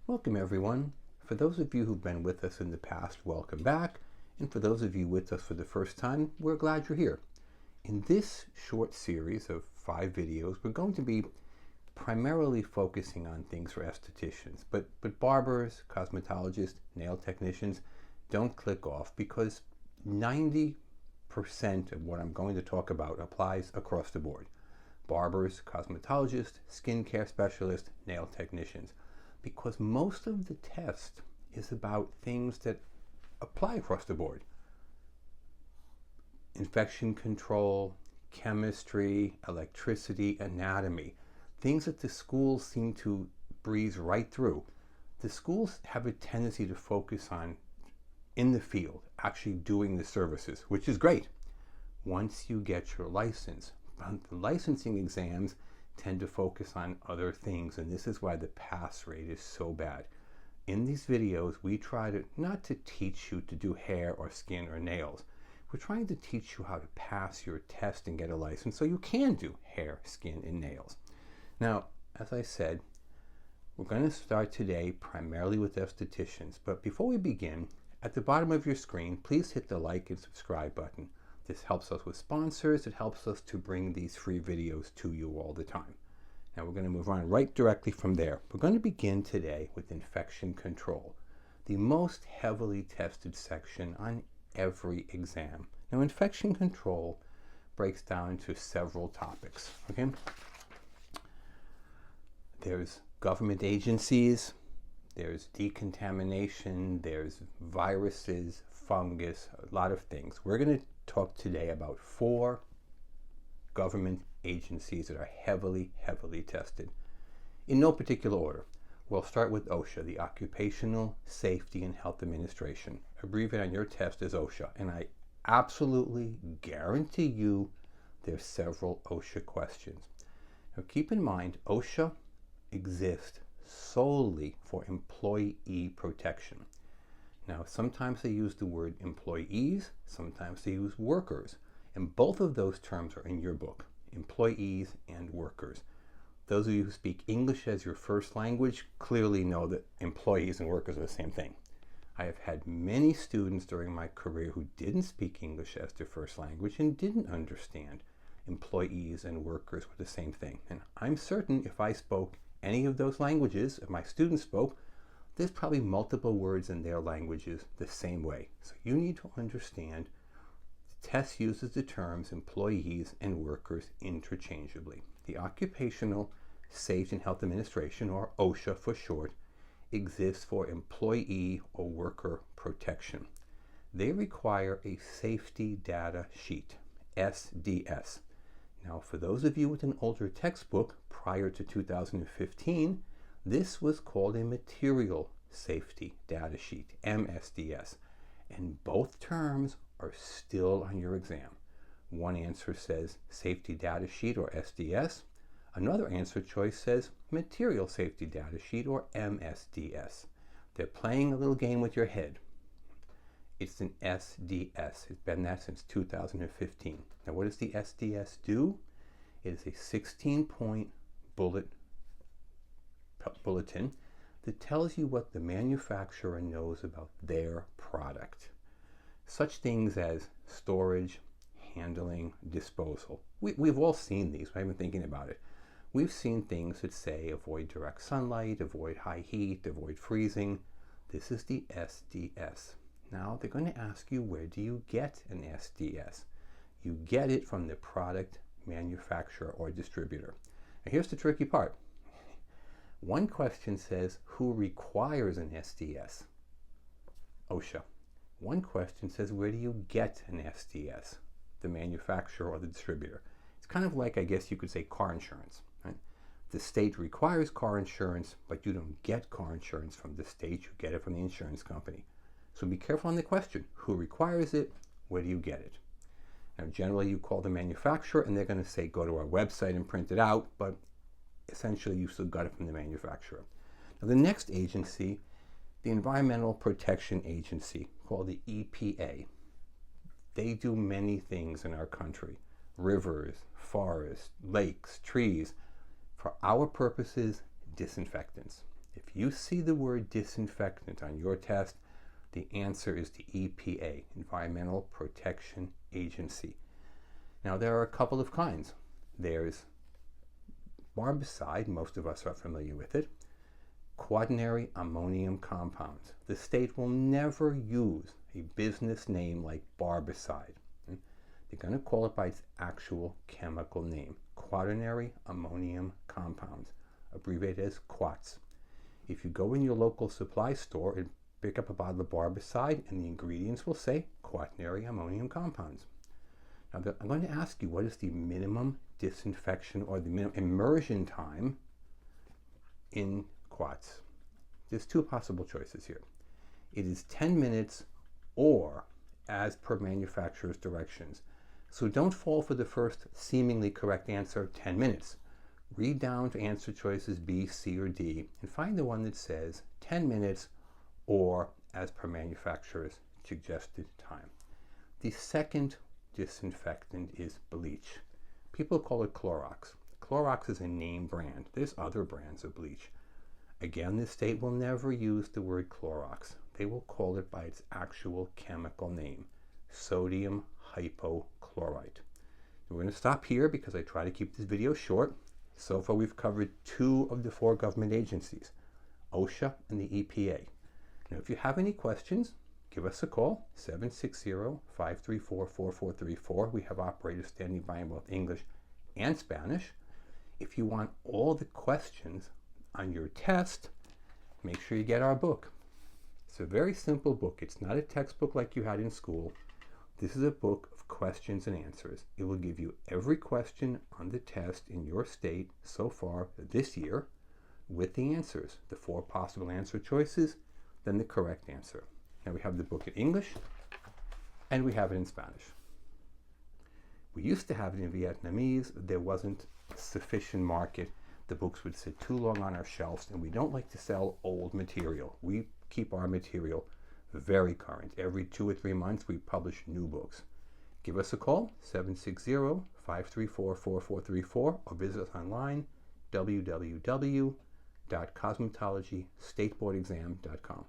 Welcome everyone. For those of you who've been with us in the past, welcome back. And for those of you with us for the first time, we're glad you're here. In this short series of 5 videos, we're going to be primarily focusing on things for estheticians, but barbers, cosmetologists, nail technicians, don't click off because 90% of what I'm going to talk about applies across the board. Barbers, cosmetologists, skincare specialists, nail technicians. Because most of the test is about things that apply across the board. Infection control, chemistry, electricity, anatomy. Things that the schools seem to breeze right through. The schools have a tendency to focus on in the field, actually doing the services, which is great once you get your license. The licensing exams tend to focus on other things, and this is why the pass rate is so bad. In these videos, we try to not to teach you to do hair or skin or nails. We're trying to teach you how to pass your test and get a license so you can do hair, skin, and nails. Now, as I said, we're going to start today primarily with estheticians, but before we begin, at the bottom of your screen, please hit the like and subscribe button. This helps us with sponsors. It helps us to bring these free videos to you all the time. Now we're going to move on right directly from there. We're going to begin today with infection control, the most heavily tested section on every exam. Now infection control breaks down into several topics. Okay, there's government agencies, there's decontamination, there's viruses, fungus, a lot of things. We're going to talk today about 4 government agencies that are heavily tested. In no particular order. We'll start with OSHA, the Occupational Safety and Health Administration. Abbreviated on your test is OSHA, and I absolutely guarantee you there's several OSHA questions. Now keep in mind, OSHA exists solely for employee protection. Now, sometimes they use the word employees, sometimes they use workers, and both of those terms are in your book, employees and workers. Those of you who speak English as your first language clearly know that employees and workers are the same thing. I have had many students during my career who didn't speak English as their first language and didn't understand employees and workers were the same thing. And I'm certain if I spoke any of those languages, if my students spoke, there's probably multiple words in their languages the same way. So you need to understand the test uses the terms employees and workers interchangeably. The Occupational Safety and Health Administration, or OSHA for short, exists for employee or worker protection. They require a safety data sheet, SDS. Now, for those of you with an older textbook prior to 2015, this was called a Material Safety Data Sheet, MSDS, and both terms are still on your exam. One answer says Safety Data Sheet, or SDS. Another answer choice says Material Safety Data Sheet, or MSDS. They're playing a little game with your head. It's an SDS. It's been that since 2015. Now, what does the SDS do? It is a 16-point bulletin that tells you what the manufacturer knows about their product. Such things as storage, handling, disposal. We've all seen these. I've been thinking about it. We've seen things that say avoid direct sunlight, avoid high heat, avoid freezing. This is the SDS. Now they're going to ask you, where do you get an SDS? You get it from the product manufacturer or distributor. Now here's the tricky part. One question says, who requires an SDS? OSHA. One question says, where do you get an SDS? The manufacturer or the distributor. It's kind of like, I guess you could say, car insurance. Right? The state requires car insurance, but you don't get car insurance from the state. You get it from the insurance company. So be careful on the question. Who requires it? Where do you get it? Now, generally, you call the manufacturer, and they're going to say, go to our website and print it out, but essentially, you still got it from the manufacturer. Now, the next agency, the Environmental Protection Agency, called the EPA. They do many things in our country. Rivers, forests, lakes, trees. For our purposes, disinfectants. If you see the word disinfectant on your test, the answer is the EPA, Environmental Protection Agency. Now, there are a couple of kinds. There's barbicide, most of us are familiar with it, quaternary ammonium compounds. The state will never use a business name like barbicide. They're going to call it by its actual chemical name, quaternary ammonium compounds, abbreviated as QUATS. If you go in your local supply store and pick up a bottle of barbicide, and the ingredients will say quaternary ammonium compounds. Now, I'm going to ask you, what is the minimum disinfection or the minimum immersion time in QUATS? There's two possible choices here. It is 10 minutes or as per manufacturer's directions. So don't fall for the first seemingly correct answer, 10 minutes. Read down to answer choices B, C, or D, and find the one that says 10 minutes or as per manufacturer's suggested time. The second disinfectant is bleach. People call it Clorox. Clorox is a name brand. There's other brands of bleach. Again, the state will never use the word Clorox. They will call it by its actual chemical name, sodium hypochlorite. We're going to stop here because I try to keep this video short. So far we've covered 2 of the 4 government agencies, OSHA and the EPA. Now, if you have any questions, give us a call, 760-534-4434. We have operators standing by in both English and Spanish. If you want all the questions on your test, make sure you get our book. It's a very simple book. It's not a textbook like you had in school. This is a book of questions and answers. It will give you every question on the test in your state so far this year with the answers, the 4 possible answer choices, then the correct answer. Now, we have the book in English and we have it in Spanish. We used to have it in Vietnamese. There wasn't sufficient market. The books would sit too long on our shelves, and we don't like to sell old material. We keep our material very current. Every 2 or 3 months, we publish new books. Give us a call, 760-534-4434, or visit us online, www.cosmetologystateboardexam.com.